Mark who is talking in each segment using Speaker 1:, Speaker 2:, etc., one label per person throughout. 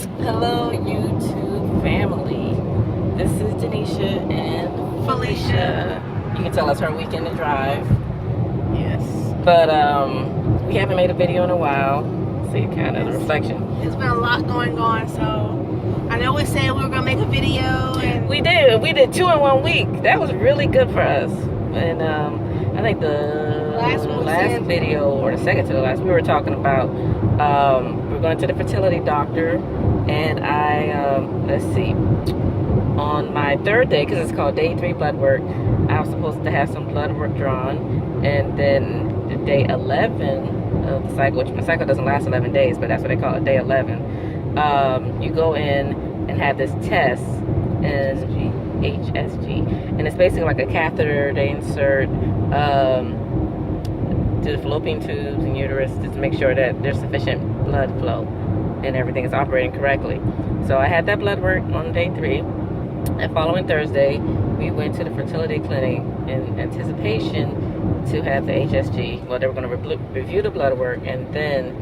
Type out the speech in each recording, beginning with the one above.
Speaker 1: Hello, YouTube family. This is Denisha and Felicia. You can tell us her weekend to drive.
Speaker 2: Yes.
Speaker 1: But we haven't made a video in a while. See kind of the reflection.
Speaker 2: There's been a lot going on, so I know we said we were gonna make a video, and
Speaker 1: We did 2 in 1 week. That was really good for us. And I think the last video, or the second to the last, we were talking about we're going to the fertility doctor, and I let's see, on my 3rd day, because it's called day 3 blood work, I was supposed to have some blood work drawn, and then the day 11 of the cycle, which my cycle doesn't last 11 days, but that's what they call it, day 11. You go in and have this test, and HSG, and it's basically like a catheter they insert to the fallopian tubes and uterus to make sure that there's sufficient blood flow and everything is operating correctly. So I had that blood work on day 3, and following Thursday we went to the fertility clinic in anticipation to have the HSG. Well, they were going to review the blood work and then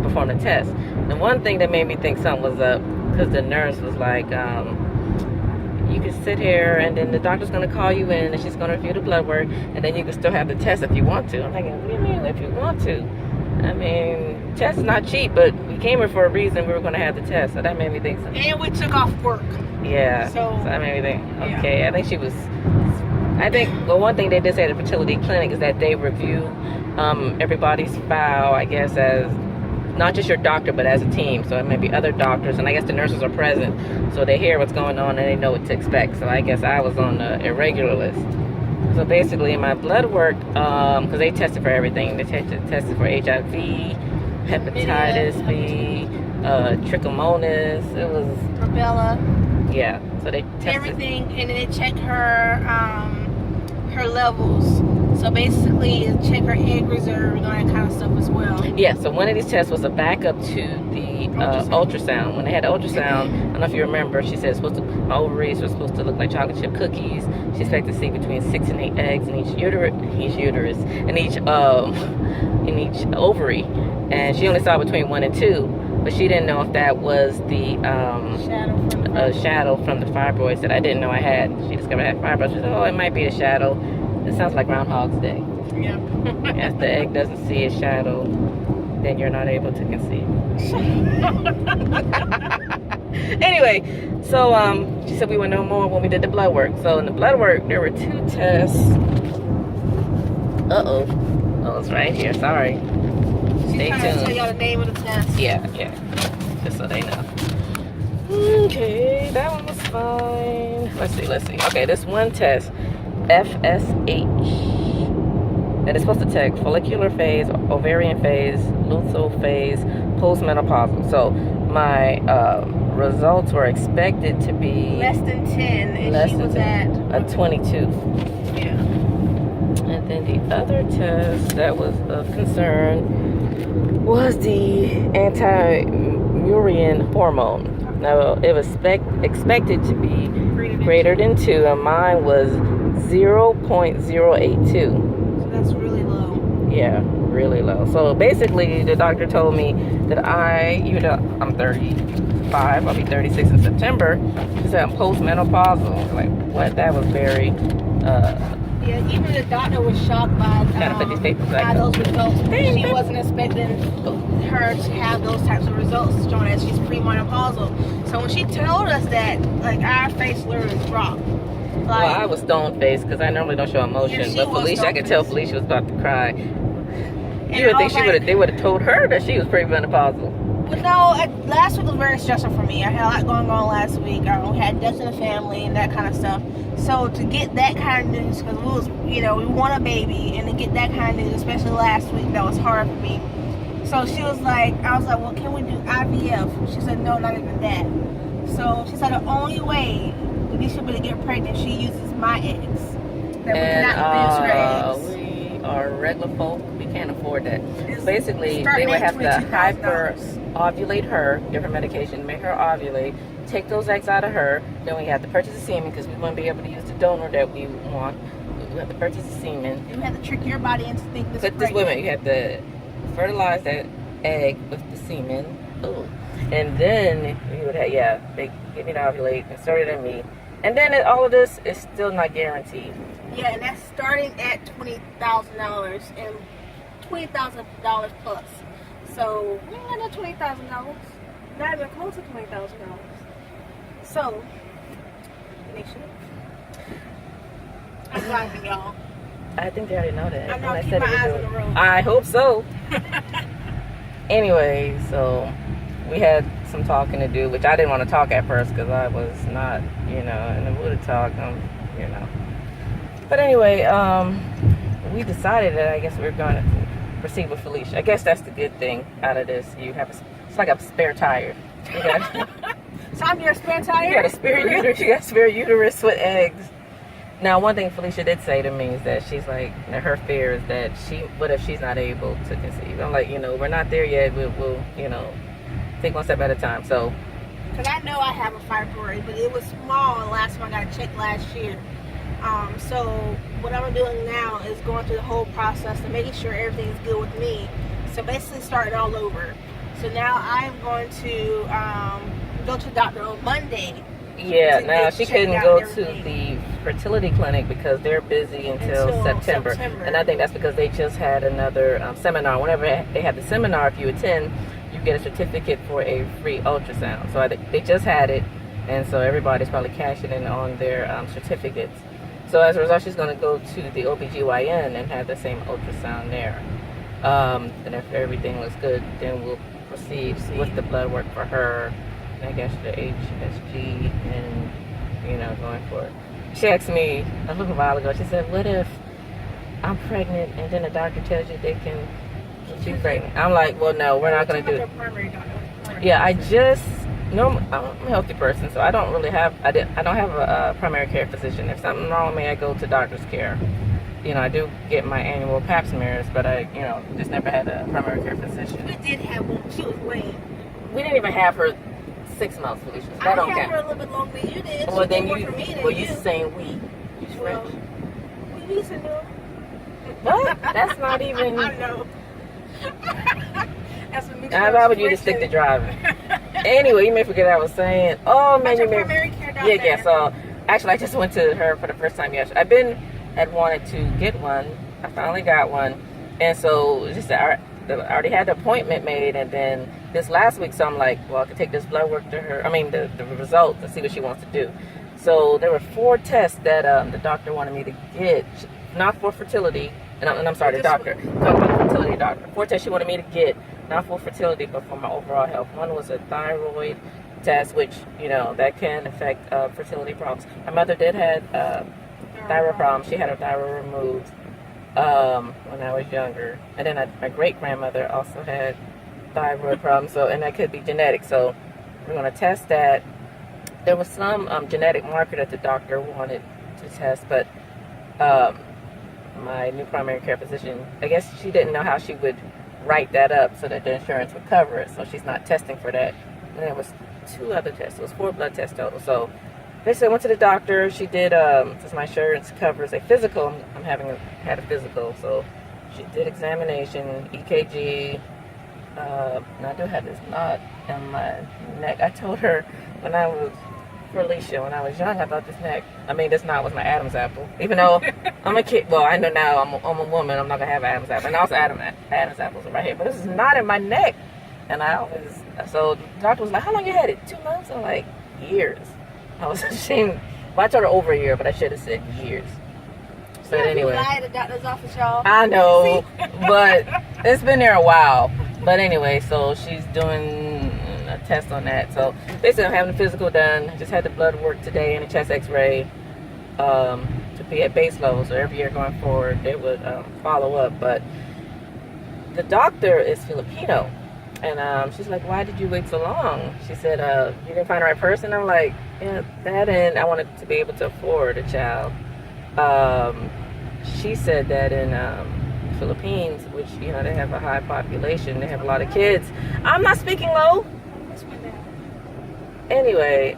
Speaker 1: perform the test. And one thing that made me think something was up, because the nurse was like, you can sit here and then the doctor's going to call you in and she's going to review the blood work, and then you can still have the test if you want to. I'm thinking, what do you mean if you want to? I mean, test is not cheap, but we came here for a reason. We were going to have the test, so that made me think something.
Speaker 2: we took off work.
Speaker 1: Yeah, so that made me think, okay, yeah. I think one thing they did say at the fertility clinic is that they review everybody's file, I guess, as not just your doctor, but as a team. So it may be other doctors, and I guess the nurses are present, so they hear what's going on and they know what to expect. So I guess I was on the irregular list. So basically, in my blood work, because they tested for everything, they tested for HIV, hepatitis B, trichomonas. It was
Speaker 2: rubella.
Speaker 1: Yeah. So they tested
Speaker 2: everything, and then they check her levels. So basically, check her egg reserve and all that kind of stuff as well.
Speaker 1: Yeah, so one of these tests was a backup to the ultrasound. When they had the ultrasound, I don't know if you remember, she said my ovaries were supposed to look like chocolate chip cookies. She expected to see between 6 and 8 eggs in each uterus, in each ovary, and she only saw between 1 and 2. But she didn't know if that was the shadow from the fibroids that I didn't know I had. She discovered I had fibroids. She said, oh, it might be a shadow. It sounds like Groundhog's Day.
Speaker 2: Yeah.
Speaker 1: If the egg doesn't see a shadow, then you're not able to conceive. Anyway, so she said we would know more when we did the blood work. So in the blood work, there were 2 tests. Oh, it's right here. Sorry. Stay tuned.
Speaker 2: Tell y'all the name of the test.
Speaker 1: Yeah. Just so they know. Okay, that one was fine. Let's see. Okay, this one test, FSH, that is supposed to detect follicular phase, ovarian phase, luteal phase, postmenopausal. So my results were expected to be
Speaker 2: less than 10, and she was at
Speaker 1: 22.
Speaker 2: Yeah.
Speaker 1: And then the other test that was of concern was the anti-murine hormone. Now, it was expected to be greater than 2, and mine was 0.082.
Speaker 2: So that's really low.
Speaker 1: Yeah, really low. So basically, the doctor told me that I'm 35, I'll be 36 in September. She said I'm postmenopausal. Like, what? That was very...
Speaker 2: Yeah, even the doctor was shocked by those results. She wasn't expecting her to have those types of results, showing that she's premenopausal. So when she told us that, like, our face literally dropped. Like,
Speaker 1: well, I was stone-faced because I normally don't show emotion, but Felicia, I could tell Felicia was about to cry. You would think they would have told her that she was premenopausal.
Speaker 2: But no, last week was very stressful for me. I had a lot going on last week. We had deaths in the family and that kind of stuff. So to get that kind of news, because we want a baby, and to get that kind of news, especially last week, that was hard for me. So she was like, I was like, well, can we do IVF? She said, no, not even that. So she said the only way that she should be able to get pregnant, she uses my eggs. That we cannot use her eggs.
Speaker 1: We are regular folk. We can't afford that. Basically, they would have to hyper-ovulate her, give her medication, make her ovulate, take those eggs out of her. Then we have to purchase the semen because we wouldn't be able to use the donor that we want. We have to purchase the semen.
Speaker 2: You have to trick your body into thinking this.
Speaker 1: You have to fertilize that egg with the semen. Ooh. And then you would have, they get me to ovulate, insert it in me. And then all of this is still not guaranteed.
Speaker 2: Yeah, and that's starting at $20,000 and $20,000 plus. So we ain't got no $20,000. Not even close to $20,000. So make sure. I'm driving, y'all.
Speaker 1: I think they already know that.
Speaker 2: I know. Keep my eyes on the road.
Speaker 1: I hope so. Anyway, so we had some talking to do, which I didn't want to talk at first because I was not, in the mood to talk. But anyway, we decided that I guess we're going to proceed with Felicia. I guess that's the good thing out of this. It's like a spare tire.
Speaker 2: So I'm your spare tire?
Speaker 1: You got a spare uterus. You got a spare uterus with eggs. Now, one thing Felicia did say to me is that she's like, her fear is that what if she's not able to conceive? I'm like, we're not there yet. We'll take one step at a time. So,
Speaker 2: because I know I have a fibroid, but it was small last time I got checked last year. So what I'm doing now is going through the whole process and making sure everything's good with me. So basically starting all over. So now I'm going to go to the doctor on Monday.
Speaker 1: Yeah, now she couldn't go to the fertility clinic because they're busy until September. And I think that's because they just had another seminar. Whenever they have the seminar, if you attend, you get a certificate for a free ultrasound. So they just had it, and so everybody's probably cashing in on their certificates. So as a result, she's going to go to the OBGYN and have the same ultrasound there. And if everything looks good, then we'll proceed with the blood work for her. And I guess the HSG and, going for it. She asked me a little while ago, she said, what if I'm pregnant and then the doctor tells you they can get you pregnant? I'm like, well, no, we're not going to do it. Yeah, I'm a healthy person, so I don't really have, I don't have a primary care physician. If something wrong with me, I go to doctor's care. I do get my annual pap smears, but I, just never had a primary care physician.
Speaker 2: We did have one. She was weighing.
Speaker 1: We didn't even have her 6 months, Felicia. So that don't count.
Speaker 2: I had her a little bit longer than you did.
Speaker 1: Well, then you saying we. You French.
Speaker 2: We used to do.
Speaker 1: What? That's not even.
Speaker 2: I know. That's a mixture.
Speaker 1: Why would you just stick to driving? Anyway, you may forget what I was saying. Oh man, you may.
Speaker 2: Primary care doctor.
Speaker 1: Yeah. So actually, I just went to her for the first time yesterday. Had wanted to get one. I finally got one, and so just I already had the appointment made, and then this last week, so I'm like, well, I could take this blood work to her. I mean, the result to see what she wants to do. So there were 4 tests that the doctor wanted me to get, not for fertility. And I'm sorry, the doctor. I'm talking about the fertility doctor. 4 tests she wanted me to get, not for fertility, but for my overall health. One was a thyroid test, which, that can affect fertility problems. My mother did have thyroid problems. She had her thyroid removed when I was younger. And then my great-grandmother also had thyroid problems, and that could be genetic. So we're going to test that. There was some genetic marker that the doctor wanted to test, but my new primary care physician, I guess she didn't know how she would write that up so that the insurance would cover it, so she's not testing for that. And there was 2 other tests. It was 4 blood tests total. So basically I went to the doctor. She did, since my insurance covers a physical, I'm had a physical, so she did examination, EKG. And I do have this knot in my neck. I told her when I was young, I thought this knot was my Adam's apple. Even though I'm a kid, well, I know now I'm a woman, I'm not going to have Adam's apple. And also Adam's apples in my head. But this is not in my neck. And so the doctor was like, how long you had it? 2 months? I'm like, years. I was ashamed. Well, I told her over a year, but I should have said years. But anyway.
Speaker 2: I at the doctor's office, y'all.
Speaker 1: I know, but it's been there a while. But anyway, so she's doing a test on that. So basically I'm having the physical done. I just had the blood work today and a chest x-ray to be at base level. So every year going forward, they would follow up. But the doctor is Filipino. And she's like, why did you wait so long? She said, you didn't find the right person? I'm like, yeah, that and I wanted to be able to afford a child. She said that in Philippines, which, they have a high population, they have a lot of kids. I'm not speaking low. Anyway,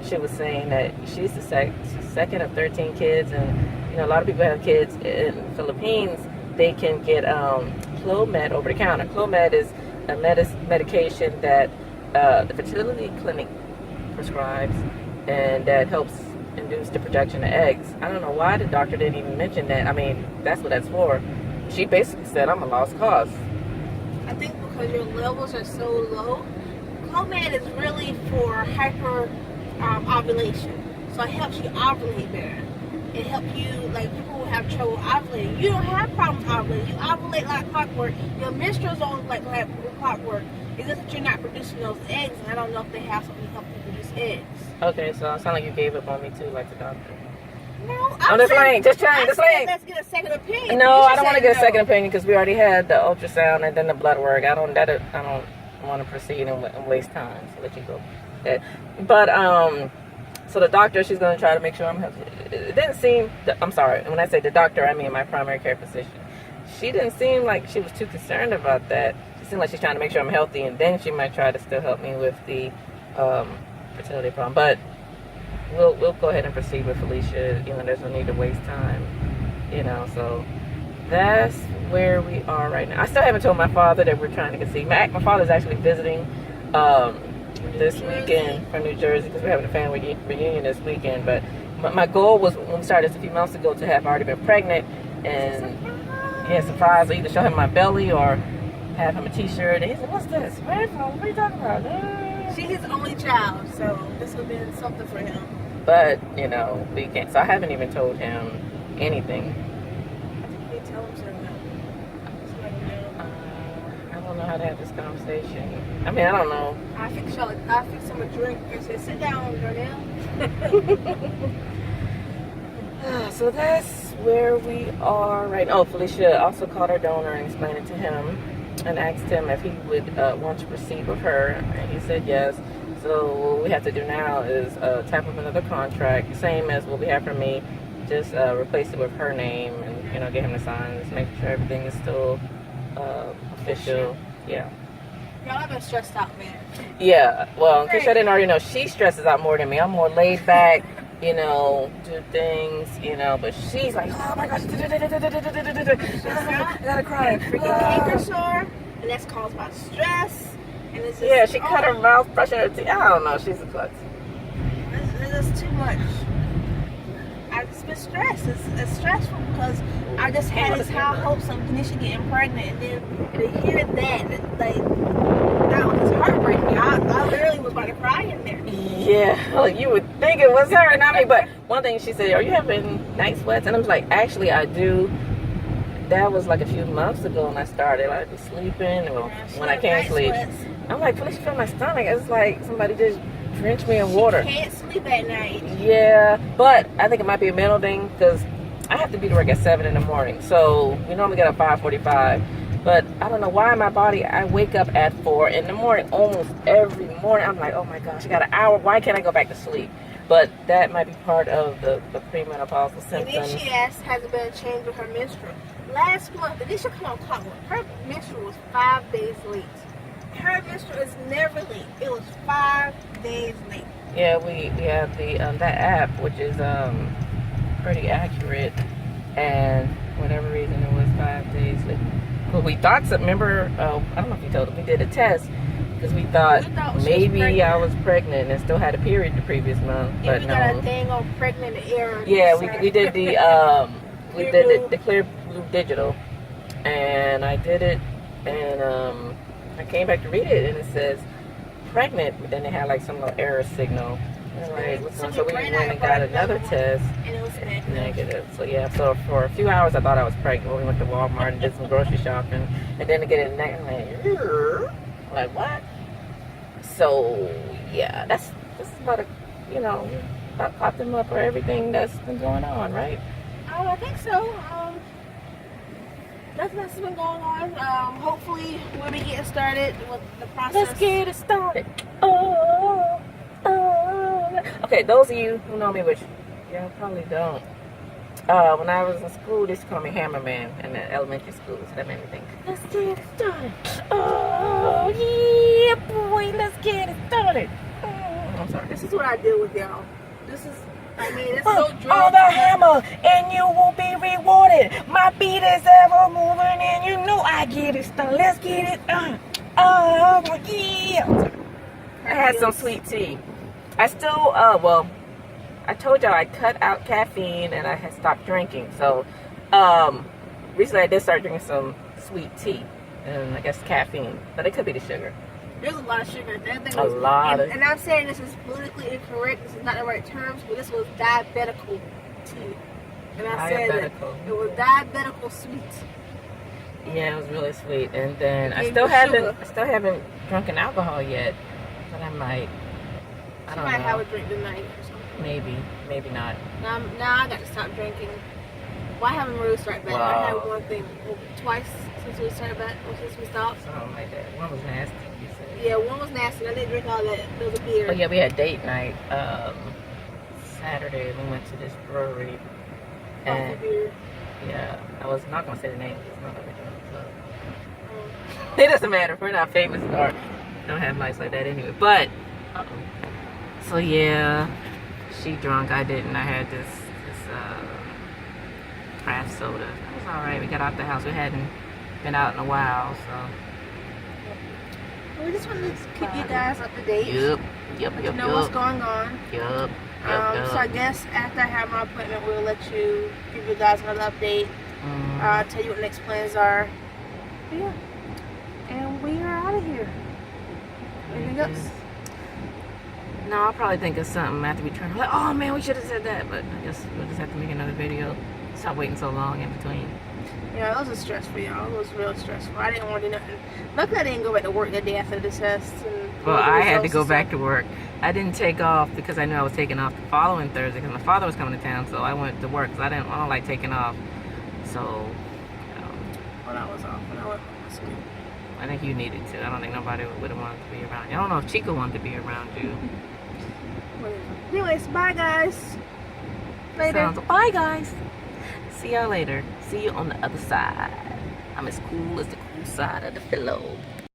Speaker 1: she was saying that she's the second of 13 kids, and a lot of people have kids in the Philippines. They can get Clomid over the counter. Clomid is a medication that the fertility clinic prescribes, and that helps induce the production of eggs. I don't know why the doctor didn't even mention that. I mean, that's what that's for. She basically said, I'm a lost cause.
Speaker 2: I think because your levels are so low, Clomid is really for hyper ovulation. So it helps you ovulate better. It helps you, like people who have trouble ovulating. You don't have problems ovulating. You ovulate like clockwork. Your menstruals don't like clockwork. It's just that you're not producing those eggs, and I don't know if they have something to help you produce eggs.
Speaker 1: Okay, so it sounds like you gave up on me too, like the doctor.
Speaker 2: No,
Speaker 1: I'm just playing. Just playing.
Speaker 2: Let's get a second opinion.
Speaker 1: No, I don't want to get a second opinion because we already had the ultrasound and then the blood work. I don't want to proceed and waste time. So let you go. Okay. But so the doctor, she's going to try to make sure I'm healthy. It didn't seem. I'm sorry. When I say the doctor, I mean my primary care physician. She didn't seem like she was too concerned about that. She seemed like she's trying to make sure I'm healthy, and then she might try to still help me with the fertility problem. But we'll go ahead and proceed with Felicia. You know, there's no need to waste time. You know, so that's where we are right now. I still haven't told my father that we're trying to conceive. My father's actually visiting this weekend from New Jersey because we're having a family reunion this weekend. But my goal was, when we started this a few months ago, to have already been pregnant and surprise, either show him my belly or have him a t-shirt. And he said, what's this? Where from? What are you talking about?
Speaker 2: She's his only child, so this would have been something for him.
Speaker 1: But, you know, we can't. So I haven't even told him anything.
Speaker 2: You tell him something.
Speaker 1: I don't know how to have this conversation. I mean, I don't know.
Speaker 2: I fix him a drink and say, sit down, Darnell.
Speaker 1: So that's where we are right now. Oh, Felicia also called her donor and explained it to him and asked him if he would want to proceed with her, and he said yes. So what we have to do now is type up another contract, same as what we have for me, just replace it with her name, and you know, get him to sign, just make sure everything is still official. Yeah.
Speaker 2: Y'all have been stressed out, man.
Speaker 1: Yeah. Well, in case I didn't already know, she stresses out more than me. I'm more laid back. You know, do things, you know, but she's like, oh my gosh, I gotta cry.
Speaker 2: Freaking canker sore, and that's caused by stress. And it's just,
Speaker 1: yeah, she cut her mouth, brushing her teeth. I don't know, she's a klutz.
Speaker 2: It's just too much. I've just been stressed. It's stressful because I just had this high hopes of Tanisha getting pregnant, and then to hear that, like, that was heartbreaking. I literally was about to cry in there.
Speaker 1: Yeah, well, you would think it was her, not me. But one thing she said, are you having night sweats? And I was like, actually, I do. That was like a few months ago when I started. I'd be sleeping, well, when I can't sleep.
Speaker 2: Sweats.
Speaker 1: I'm like, Felicia, feel my stomach. It's like somebody just drenched me in water.
Speaker 2: She can't sleep at night.
Speaker 1: Yeah, but I think it might be a mental thing because I have to be to work at 7 in the morning. So we normally get up 5:45. But I don't know why my body, I wake up at 4 in the morning almost every morning. I'm like, oh my gosh, I got an hour. Why can't I go back to sleep? But that might be part of the premenopausal symptoms.
Speaker 2: And then she asked, has it been a change with her menstrual? Last month, and this should come on clockwork, her menstrual was 5 days late. Her menstrual is never late. It was 5 days late.
Speaker 1: Yeah, we have the that app, which is pretty accurate, and for whatever reason it was 5 days late. But we thought so. Remember, I don't know if you told them, we did a test because we thought maybe I was pregnant and still had a period the previous month,
Speaker 2: And
Speaker 1: but
Speaker 2: we
Speaker 1: no.
Speaker 2: got a thing on pregnant error.
Speaker 1: Yeah, we did the the Clear Blue Digital, and I did it, and I came back to read it, and it says pregnant, but then they had like some little error signal. And like, what's wrong? So we went and got another test.
Speaker 2: And it was
Speaker 1: Negative. So yeah, so for a few hours I thought I was pregnant when we went to Walmart and did some grocery shopping, and then to get it negative, I'm like what? So yeah, this is about about caught them up for everything that's been going on, right?
Speaker 2: I think so. Nothing else has been going on. Hopefully we'll be getting started with the process.
Speaker 1: Let's get it started. Oh. Okay, those of you who know me, which y'all probably don't. When I was in school, they used to call me Hammerman in the elementary school, so that made me think, let's get it started. Oh, yeah, boy, let's get it started.
Speaker 2: I'm sorry. This is what I deal with, y'all. This is I mean, it's no drink.
Speaker 1: On the hammer, and you will be rewarded. My beat is ever moving, and you know I get it started. Let's get it. Yeah. I had some sweet tea. I still, well, I told y'all I cut out caffeine and I had stopped drinking. So, recently I did start drinking some sweet tea, and I guess caffeine, but it could be the sugar.
Speaker 2: There's a lot of sugar. That thing
Speaker 1: A
Speaker 2: was,
Speaker 1: lot of.
Speaker 2: and I'm saying this is politically incorrect. This is not the right terms, but this was diabetical tea. And I said that it was diabetical sweet.
Speaker 1: Yeah, it was really sweet. And then I
Speaker 2: Gave
Speaker 1: still
Speaker 2: you
Speaker 1: haven't drunken alcohol yet, but I might. I don't know.
Speaker 2: Might have a drink tonight or something.
Speaker 1: Maybe not.
Speaker 2: Now I got to stop drinking. Well, I haven't really started back.
Speaker 1: Wow.
Speaker 2: I had one thing twice since we started back, or since we stopped.
Speaker 1: Something like that. One was nasty, you said.
Speaker 2: Yeah, one was nasty. I didn't drink all that. There was a beer.
Speaker 1: Oh yeah, we had date night Saturday. We went to this brewery, and
Speaker 2: beer.
Speaker 1: yeah, I was not gonna say the name. It's not like it doesn't matter. We're not famous or don't have lights like that anyway. But so yeah, she drunk. I didn't. I had this craft soda. It was all right. We got out the house. We hadn't been out in a while, so.
Speaker 2: We just wanted to keep you guys up to date.
Speaker 1: Yep.
Speaker 2: Know what's going on.
Speaker 1: Yep.
Speaker 2: So I guess after I have my appointment, we'll let you give you guys another update. Tell you what next plans are. But yeah. And we are out of here. Anything else?
Speaker 1: No, I'll probably think of something after we turn. Like, oh man, we should have said that. But I guess we'll just have to make another video. Stop waiting so long in between.
Speaker 2: Yeah, it was a stress for y'all. It was real stressful. I didn't want to do nothing. Luckily, I didn't go back to work that day after the test.
Speaker 1: Well, I had to go back to work. I didn't take off because I knew I was taking off the following Thursday because my father was coming to town. So I went to work because I don't like taking off. So.
Speaker 2: When I was off, when I went to school.
Speaker 1: I think you needed to. I don't think nobody would have wanted to be around you. I don't know if Chico wanted to be around you.
Speaker 2: Anyways, bye guys. Later.
Speaker 1: Bye guys. See y'all later. See you on the other side. I'm as cool as the cool side of the pillow.